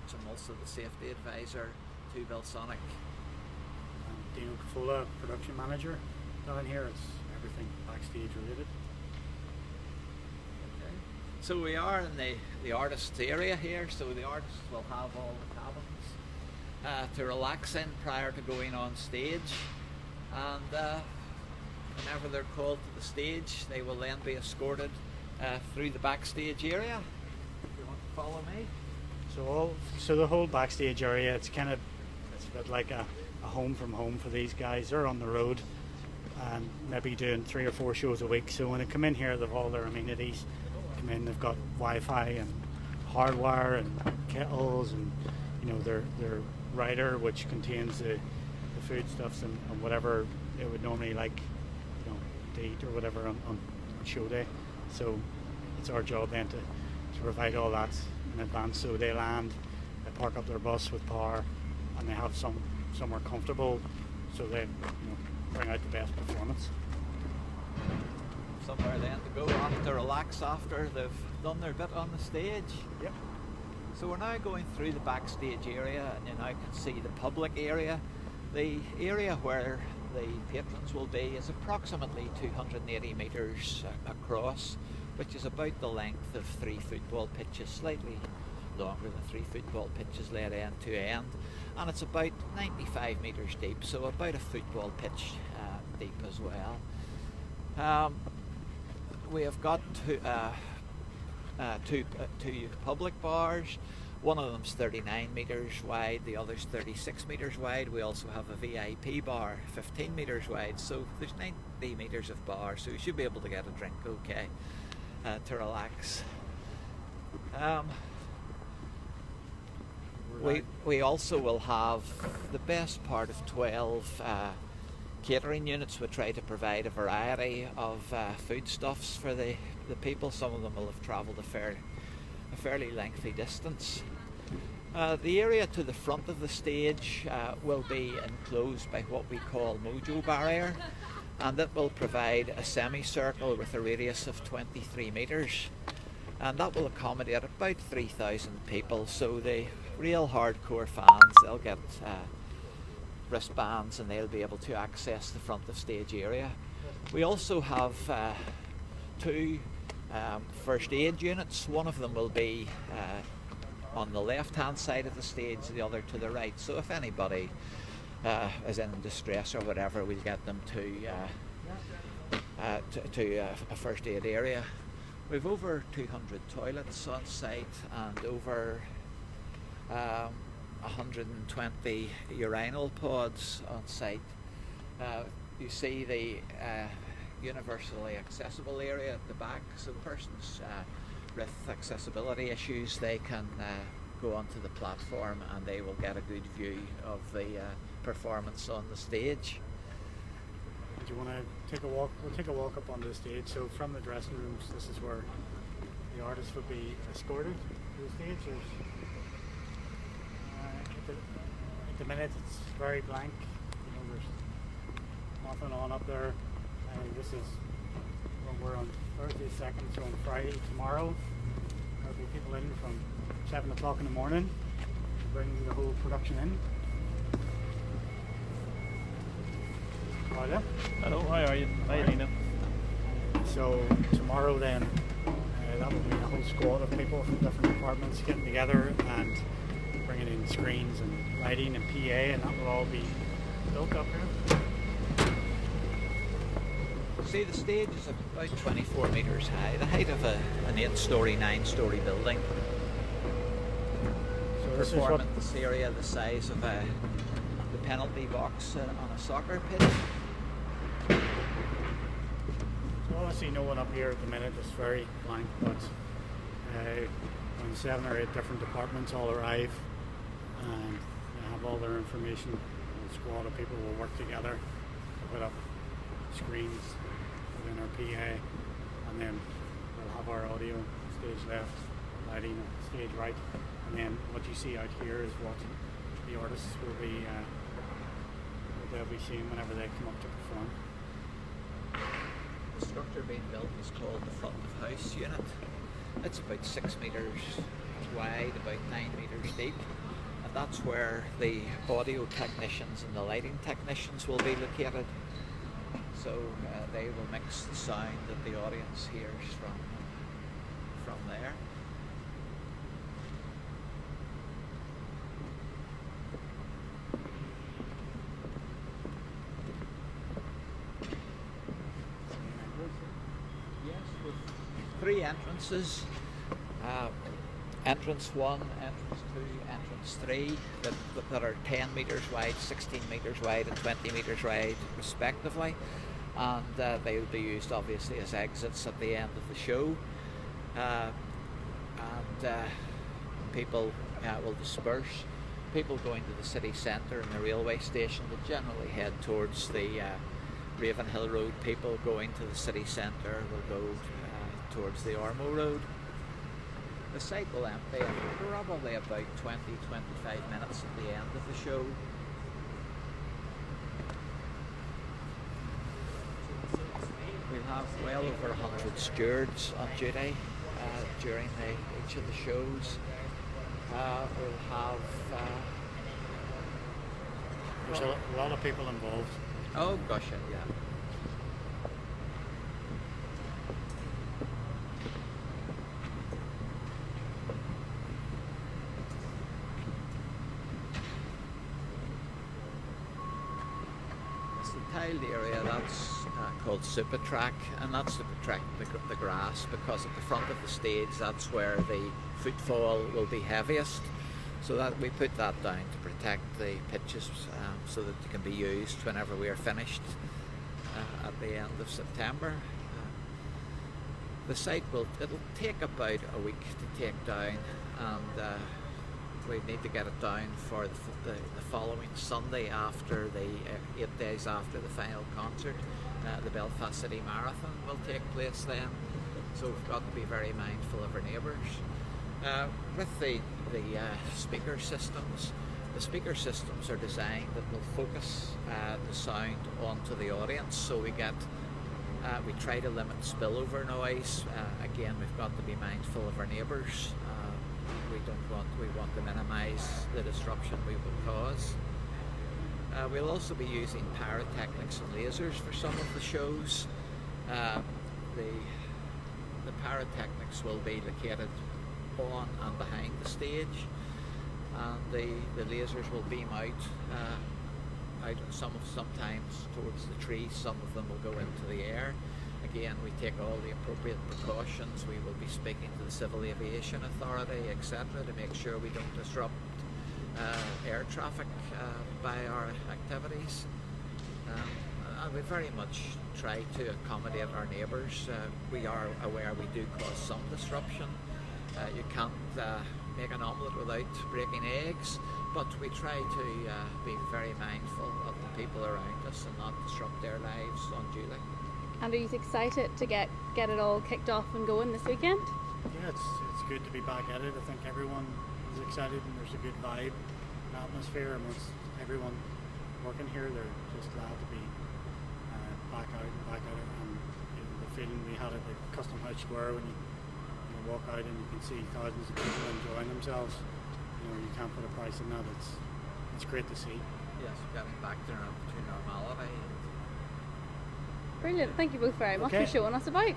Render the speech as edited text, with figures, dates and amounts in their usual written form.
Richards. I'm also the safety advisor to Belsonic. I'm Dino Cafola, production manager down here. It's everything backstage related. Okay. So we are in the artists area here, so the artists will have all the cabins to relax in prior to going on stage, and whenever they're called to the stage, they will then be escorted through the backstage area. If you want to follow me. So the whole backstage area, it's a bit like a home from home for these guys. They're on the road and maybe doing 3 or 4 shows a week. So when they come in here, they've all their amenities. Come in, they've got Wi-Fi and hardwire and kettles, and their rider, which contains the foodstuffs and whatever they would normally like, to eat or whatever on show day. So it's our job then to provide all that in advance, so they land, they park up their bus with power, and they have somewhere comfortable, so they bring out the best performance. Somewhere then to go on to relax after they've done their bit on the stage. Yep. So we're now going through the backstage area, and you now can see the public area. The area where the patrons will be is approximately 280 metres across, which is about the length of 3 football pitches, slightly longer than 3 football pitches laid end to end, and it's about 95 metres deep, so about a football pitch deep as well. We have got two public bars. One of them's 39 metres wide, the other's 36 metres wide. We also have a VIP bar, 15 metres wide, so there's 90 metres of bar, so you should be able to get a drink okay to relax. We also will have the best part of 12 catering units. We try to provide a variety of foodstuffs for the people. Some of them will have travelled a fairly lengthy distance. The area to the front of the stage will be enclosed by what we call Mojo barrier, and that will provide a semicircle with a radius of 23 metres, and that will accommodate about 3,000 people. So the real hardcore fans, they'll get wristbands and they'll be able to access the front of stage area. We also have 2 first aid units. One of them will be on the left hand side of the stage, the other to the right, so if anybody is in distress or whatever, we'll get them to a first aid area. We've over 200 toilets on site and over 120 urinal pods on site. You see the universally accessible area at the back, so persons with accessibility issues, they can go onto the platform and they will get a good view of the performance on the stage. Do you want to take a walk? We'll take a walk up onto the stage. So from the dressing rooms, this is where the artists will be escorted to the stage. At the minute it's very blank. There's nothing on up there. This is when we're on Thursday 2nd, so on Friday tomorrow there'll be people in from 7 o'clock in the morning to bring the whole production in. Hi. Hello, how are you? Hi, Nina. So tomorrow then, that will be a whole squad of people from different departments getting together and bringing in screens and lighting and PA, and that will all be built up here. See, the stage is about 24 metres high, the height of an 8-storey, 9-storey building. So this Performance area the size of the penalty box on a soccer pitch. So obviously no one up here at the minute, it's very blank, but when 7 or 8 different departments all arrive and they have all their information, a squad of people will work together to put up screens within our PA, and then we'll have our audio stage left, lighting stage right, and then what you see out here is what the artists will be they'll be seeing whenever they come up to perform. The structure being built is called the front of house unit. It's about 6 metres wide, about 9 metres deep, and that's where the audio technicians and the lighting technicians will be located. So they will mix the sound that the audience hears from there. Yes, with 3 entrances. Entrance 1, entrance 2, entrance 3 that are 10 metres wide, 16 metres wide and 20 metres wide respectively, and they will be used obviously as exits at the end of the show, and people will disperse. People going to the city centre and the railway station will generally head towards the Ravenhill Road. People going to the city centre will go towards the Ormeau Road. The site will empty in probably about 20-25 minutes at the end of the show. We'll have well over 100 stewards on duty during each of the shows. We'll have... There's a lot of people involved. Oh gosh, yeah. Tiled area that's called Super Track, and that's to protect the grass, because at the front of the stage that's where the footfall will be heaviest, so that we put that down to protect the pitches so that they can be used whenever we are finished at the end of September. The site it'll take about a week to take down, and we need to get it down for the following Sunday, after the 8 days after the final concert. The Belfast City Marathon will take place then, so we've got to be very mindful of our neighbours. With the speaker systems, the speaker systems are designed that will focus the sound onto the audience, so we try to limit spillover noise. Again, we've got to be mindful of our neighbours. We want to minimise the disruption we will cause. We'll also be using pyrotechnics and lasers for some of the shows. The pyrotechnics will be located on and behind the stage, and the lasers will beam out sometimes towards the trees. Some of them will go into the air. Again, we take all the appropriate precautions. We will be speaking to the Civil Aviation Authority, etc., to make sure we don't disrupt air traffic by our activities. And we very much try to accommodate our neighbours. We are aware we do cause some disruption. You can't make an omelette without breaking eggs, but we try to be very mindful of the people around us and not disrupt their lives unduly. And are you excited to get it all kicked off and going this weekend? Yeah, it's good to be back at it. I think everyone is excited, and there's a good vibe and atmosphere amongst everyone working here. They're just glad to be back at it. And the feeling we had at the Custom House Square when you walk out and you can see thousands of people enjoying themselves. You can't put a price on that. It's great to see. Yes, getting back to normality. Brilliant. Thank you both very much for showing us about.